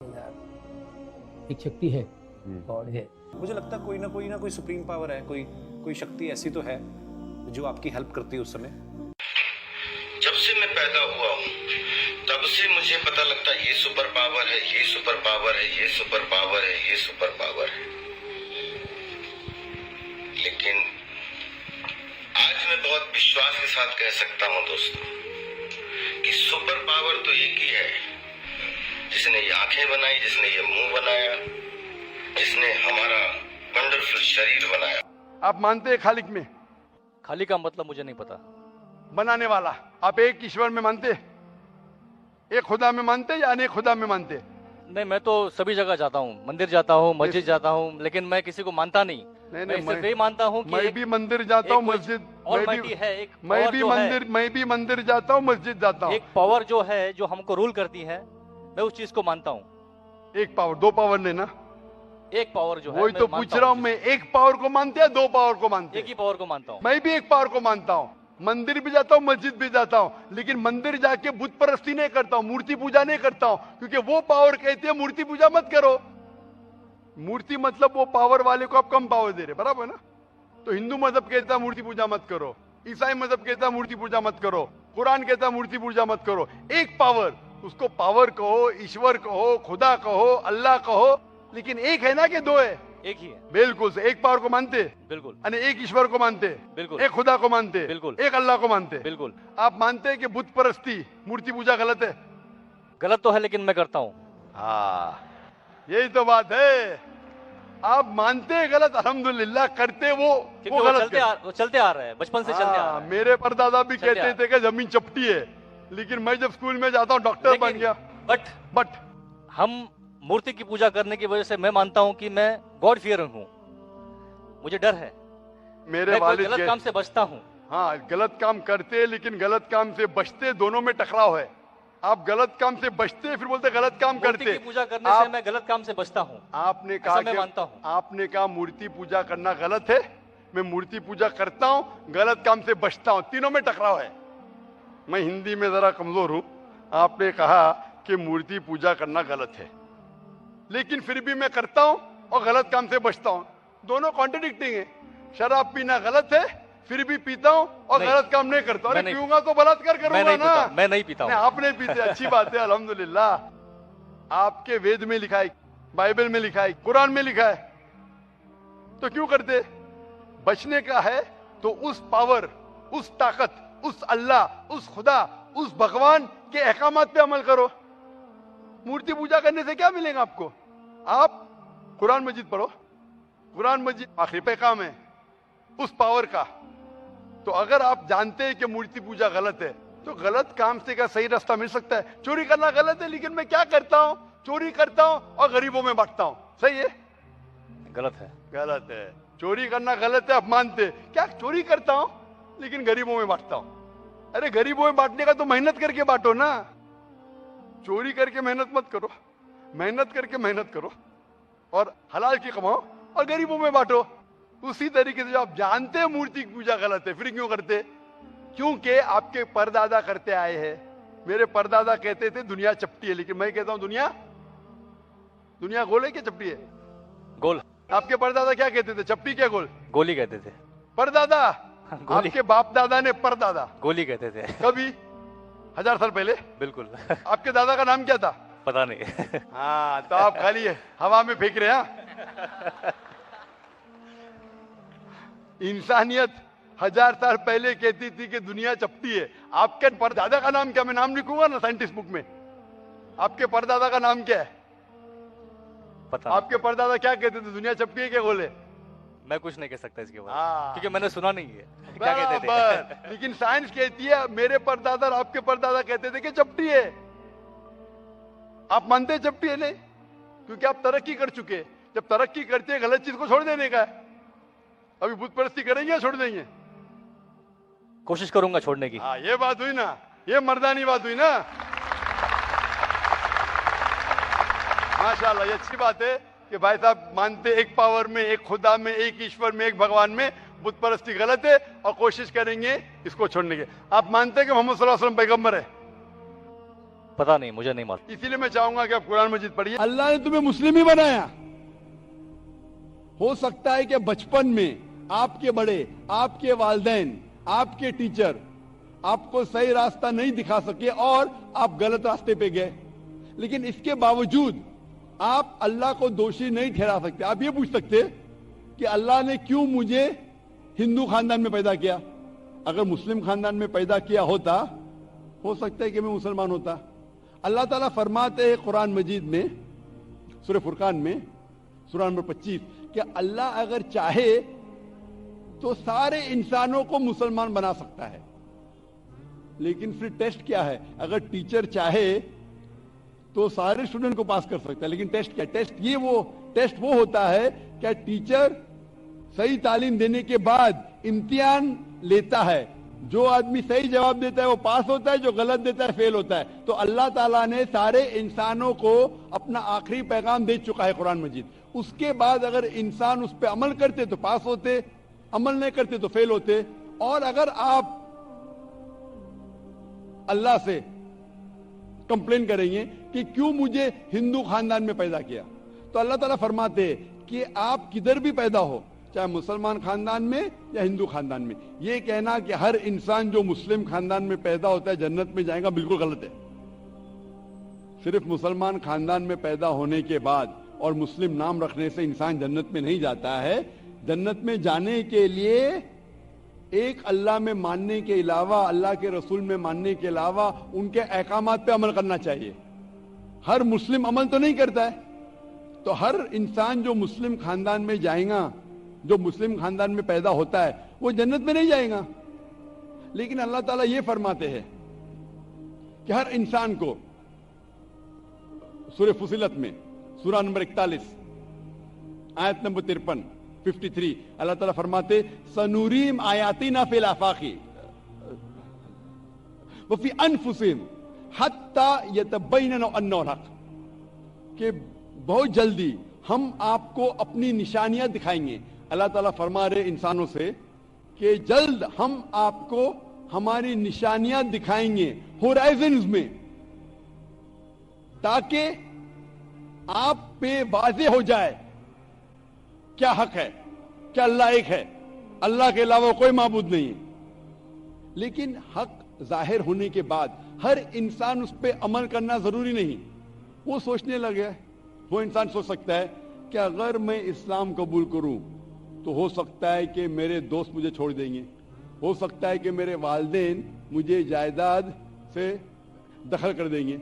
यार एक शक्ति है, गॉड है। मुझे लगता है कोई ना कोई सुप्रीम पावर है, कोई शक्ति ऐसी तो है जो आपकी हेल्प करती है उस समय। जब से मैं पैदा हुआ हूँ तब से मुझे पता लगता है ये सुपर पावर है, ये सुपर पावर है, ये सुपर पावर है, ये सुपर पावर है। लेकिन आज मैं बहुत विश्वास के साथ कह सकता हूँ दोस्तों कि सुपर पावर तो एक ही है, जिसने ये आंखें बनाई, जिसने ये मुंह बनाया, जिसने हमारा वंडरफुल शरीर बनाया। आप मानते हैं खालिक में? खाली का मतलब मुझे नहीं पता। बनाने वाला। आप एक ईश्वर में मानते, एक खुदा में मानते या अनेक खुदा में मानते? नहीं, मैं तो सभी जगह जाता हूँ, मंदिर जाता हूँ, मस्जिद जाता हूँ, लेकिन मैं किसी को मानता नहीं। मैं सिर्फ यही मानता हूँ कि मैं भी मंदिर जाता हूँ, मस्जिद मैं भी मंदिर जाता हूँ, मस्जिद जाता हूँ। एक पावर जो है जो हमको रूल करती है, मैं उस चीज को मानता हूँ। एक पावर, दो पावर नहीं ना? एक पावर जो है, वही तो पूछ रहा हूँ मैं, एक पावर को मानते या दो पावर को मानते? एक ही पावर को मानता हूँ। मैं भी एक पावर को मानता हूँ। मंदिर भी जाता हूँ, मस्जिद भी जाता हूँ, लेकिन मंदिर जाके बुत परस्ती नहीं करता हूँ, मूर्ति पूजा नहीं करता हूँ, क्योंकि वो पावर कहती है मूर्ति पूजा मत करो। मूर्ति मतलब वो पावर वाले को आप कम पावर दे रहे, बराबर ना? तो हिंदू मजहब कहता है मूर्ति पूजा मत करो, ईसाई मजहब कहता है मूर्ति पूजा मत करो, कुरान कहता है मूर्ति पूजा मत करो। एक पावर, उसको पावर कहो, ईश्वर कहो, खुदा कहो, अल्लाह कहो, लेकिन एक है ना कि दो है? एक ही है। बिल्कुल से एक पावर को मानते, बिल्कुल। यानी एक ईश्वर को मानते, बिल्कुल। एक खुदा को मानते, बिल्कुल। एक अल्लाह को मानते, बिल्कुल। आप मानते हैं कि बुत परस्ती, मूर्ति पूजा गलत है? गलत तो है, लेकिन मैं करता हूँ। हाँ, यही तो बात है। आप मानते हैं गलत, अल्हम्दुलिल्लाह, करते वो गलत चलते आ रहा है, बचपन से चलते आ रहा है। मेरे परदादा भी कहते थे कि जमीन चपटी है, लेकिन मैं जब स्कूल में जाता हूँ डॉक्टर बन गया। बट हम मूर्ति की पूजा करने की वजह से मैं मानता हूँ कि मैं गॉड फियरिंग हूँ, मुझे डर है, मेरे वालिद गलत काम से बचता हूँ। हाँ, गलत काम करते लेकिन गलत काम से बचते, दोनों में टकराव है। आप गलत काम से बचते फिर बोलते गलत काम करते। मूर्ति की पूजा करने से मैं गलत काम से बचता हूँ। आपने कहा मैं मानता हूँ। आपने कहा मूर्ति पूजा करना गलत है, मैं मूर्ति पूजा करता हूँ, गलत काम से बचता हूँ, तीनों में टकराव है। मैं हिंदी में जरा कमजोर हूँ। आपने कहा कि मूर्ति पूजा करना गलत है, लेकिन फिर भी मैं करता हूँ और गलत काम से बचता हूँ, दोनों कॉन्ट्रडिक्टिंग है। शराब पीना गलत है, फिर भी पीता हूँ और गलत काम नहीं करता। अरे पीऊंगा तो बलात्कार करूंगा ना। मैं नहीं पीता हूँ। आप नहीं पीते, अच्छी बात है, अल्हम्दुलिल्लाह। आपके वेद में लिखा है, बाइबल में लिखा है, कुरान में लिखा है, तो क्यों करते? बचने का है तो उस पावर, उस ताकत, उस अल्लाह, उस खुदा, उस भगवान के अहकामात पे अमल करो। मूर्ति पूजा करने से क्या मिलेगा आपको? आप कुरान मजीद पढ़ो, कुरान मजीद आखिरी पैगाम है उस पावर का। तो अगर आप जानते हैं कि मूर्ति पूजा गलत है, तो गलत काम से क्या सही रास्ता मिल सकता है? चोरी करना गलत है, लेकिन मैं क्या करता हूँ? चोरी करता हूँ और गरीबों में बांटता हूँ, सही है? गलत है। गलत है। चोरी करना गलत है, आप मानते? क्या चोरी करता हूँ लेकिन गरीबों में बांटता हूँ? अरे गरीबों में बांटने का तो मेहनत करके बांटो ना, चोरी करके मेहनत मत करो। मेहनत करके मेहनत करो और हलाल की कमाओ और गरीबों में बांटो। उसी तरीके से जो आप जानते हैं मूर्ति की पूजा गलत है, फिर क्यों करते? क्योंकि आपके परदादा करते आए हैं। मेरे परदादा कहते थे दुनिया चपटी है, लेकिन मैं कहता हूं दुनिया गोल है क्या चपटी है? गोल। आपके परदादा क्या कहते थे, चपटी क्या गोल? गोली कहते थे। परदादा? आपके बाप दादा ने परदादा गोली कहते थे। कभी 1000 साल पहले? बिल्कुल। आपके दादा का नाम क्या था? पता नहीं। हाँ, तो आप खाली हवा में फेंक रहे हैं। इंसानियत 1000 साल पहले कहती थी कि दुनिया चपटी है। आपके परदादा का नाम क्या? मैं नाम लिखूंगा ना साइंटिस्ट बुक में। आपके परदादा का नाम क्या है? पता। आपके परदादा क्या कहते थे, दुनिया चपटी है क्या गोल है? मैं कुछ नहीं कह सकता इसके बारे हाँ। में, क्योंकि मैंने सुना नहीं है क्या कहते थे। लेकिन साइंस कहती है, मेरे परदादा और आपके परदादा कहते थे कि चपटी है। आप मानते हैं चपटी है? नहीं, क्योंकि आप तरक्की कर चुके। जब तरक्की करते हैं, गलत चीज को छोड़ देने का है। अभी बुत परस्ती करेंगे या छोड़ देंगे? कोशिश करूंगा छोड़ने की। हाँ, ये बात हुई ना, ये मर्दानी बात हुई ना। माशाल्लाह, ये अच्छी बात है कि भाई साहब मानते एक पावर में, एक खुदा में, एक ईश्वर में, एक भगवान में। बुत परस्ती गलत है और कोशिश करेंगे इसको छोड़ने की। आप मानते हैं कि मोहम्मद सल्लल्लाहु अलैहि वसल्लम पैगंबर है? पता नहीं, मुझे नहीं मालूम। इसीलिए मैं चाहूंगा कि आप कुरान मजीद पढ़िए। अल्लाह ने तुम्हें मुस्लिम ही बनाया। हो सकता है कि बचपन में आपके बड़े, आपके वालिदैन, आपके टीचर आपको सही रास्ता नहीं दिखा सके और आप गलत रास्ते पे गए, लेकिन इसके बावजूद आप अल्लाह को दोषी नहीं ठहरा सकते। आप ये पूछ सकते कि अल्लाह ने क्यों मुझे हिंदू खानदान में पैदा किया? अगर मुस्लिम खानदान में पैदा किया होता, हो सकता है कि मैं मुसलमान होता। अल्लाह ताला फरमाते हैं कुरान मजीद में, सूरह फुरकान में, सूरह नंबर 25, कि अल्लाह अगर चाहे तो सारे इंसानों को मुसलमान बना सकता है। लेकिन फिर टेस्ट क्या है? अगर टीचर चाहे तो सारे स्टूडेंट को पास कर सकता है, लेकिन टेस्ट क्या? टेस्ट वो होता है क्या टीचर सही तालीम देने के बाद इम्तिहान लेता है, जो आदमी सही जवाब देता है वो पास होता है, जो गलत देता है फेल होता है। तो अल्लाह ताला ने सारे इंसानों को अपना आखिरी पैगाम दे चुका है कुरान मजीद। उसके बाद अगर इंसान उस पर अमल करते तो पास होते, अमल नहीं करते तो फेल होते। और अगर आप अल्लाह से कंप्लेन करेंगे कि क्यों मुझे हिंदू खानदान में पैदा किया, तो अल्लाह ताला फरमाते कि आप किधर भी पैदा हो, चाहे मुसलमान खानदान में या हिंदू खानदान में, ये कहना कि हर इंसान जो मुस्लिम खानदान में पैदा होता है जन्नत में जाएगा, बिल्कुल गलत है। सिर्फ मुसलमान खानदान में पैदा होने के बाद और मुस्लिम नाम रखने से इंसान जन्नत में नहीं जाता है। जन्नत में जाने के लिए एक अल्लाह में मानने के अलावा, अल्लाह के रसूल में मानने के अलावा उनके अहकामात पे अमल करना चाहिए। हर मुस्लिम अमल तो नहीं करता है, तो हर इंसान जो मुस्लिम खानदान में जाएगा, जो मुस्लिम खानदान में पैदा होता है, वो जन्नत में नहीं जाएगा। लेकिन अल्लाह ताला ये फरमाते हैं कि हर इंसान को, सूरह फुसिलत में सूरा नंबर 41 आयत नंबर 53 अल्लाह ताला फरमाते सनूरीम आयातिना फिल आफाकी व फी अनफुसिहिम हत्ता यतबय्यना अन्नहुल हक, कि बहुत जल्दी हम आपको अपनी निशानियां दिखाएंगे। अल्लाह ताला फरमा रहे इंसानों से कि जल्द हम आपको हमारी निशानियां दिखाएंगे होराइजन्स में, ताकि आप पे वाज़ेह हो जाए क्या हक है, क्या अल्लाह एक है, अल्लाह के अलावा कोई माबूद नहीं है। लेकिन हक जाहिर होने के बाद हर इंसान उस पर अमल करना जरूरी नहीं। वो सोचने लगे, वो इंसान सोच सकता है कि अगर मैं इस्लाम कबूल करूं तो हो सकता है कि मेरे दोस्त मुझे छोड़ देंगे, हो सकता है कि मेरे वालिदैन मुझे जायदाद से दखल कर देंगे,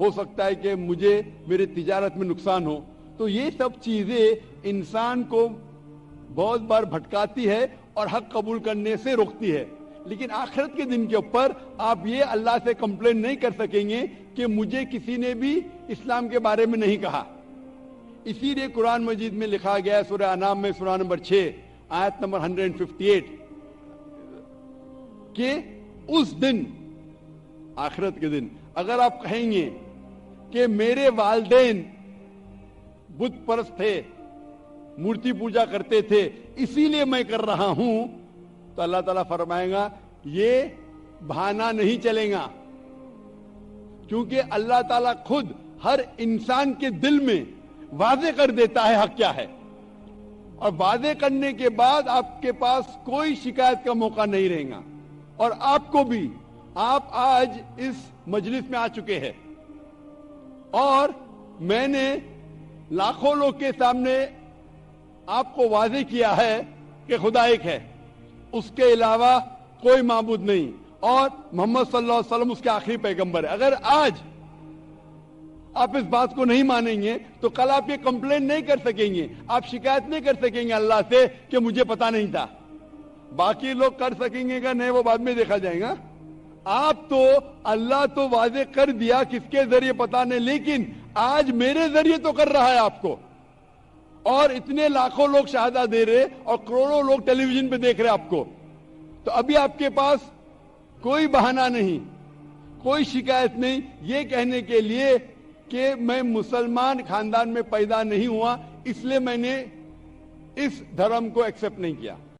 हो सकता है कि मुझे मेरे तिजारत में नुकसान हो। तो ये सब चीजें इंसान को बहुत बार भटकाती है और हक कबूल करने से रोकती है। लेकिन आखिरत के दिन के ऊपर आप ये अल्लाह से कंप्लेन नहीं कर सकेंगे कि मुझे किसी ने भी इस्लाम के बारे में नहीं कहा। इसीलिए कुरान मजीद में लिखा गया है सूरह अनाम में सूरह नंबर 6 आयत नंबर 158 कि उस दिन, आखिरत के दिन, अगर आप कहेंगे कि मेरे वालिदैन बुत परस्त थे, मूर्ति पूजा करते थे, इसीलिए मैं कर रहा हूं, तो अल्लाह ताला फरमाएगा ये बहाना नहीं चलेगा, क्योंकि अल्लाह ताला खुद हर इंसान के दिल में वादे कर देता है हक क्या है, और वादे करने के बाद आपके पास कोई शिकायत का मौका नहीं रहेगा। और आपको भी, आप आज इस मजलिस में आ चुके हैं और मैंने लाखों लोग के सामने आपको वादे किया है कि खुदा एक है, उसके अलावा कोई माबूद नहीं, और मोहम्मद सल्लल्लाहु अलैहि वसल्लम उसके आखिरी पैगंबर है। अगर आज आप इस बात को नहीं मानेंगे तो कल आप ये कंप्लेन नहीं कर सकेंगे, आप शिकायत नहीं कर सकेंगे अल्लाह से कि मुझे पता नहीं था। बाकी लोग कर सकेंगे क्या नहीं, वो बाद में देखा जाएगा। आप तो, अल्लाह तो वादे कर दिया किसके जरिए पता नहीं, लेकिन आज मेरे जरिए तो कर रहा है आपको, और इतने लाखों लोग शहादा दे रहे और करोड़ों लोग टेलीविजन पे देख रहे आपको। तो अभी आपके पास कोई बहाना नहीं, कोई शिकायत नहीं ये कहने के लिए कि मैं मुसलमान खानदान में पैदा नहीं हुआ इसलिए मैंने इस धर्म को एक्सेप्ट नहीं किया।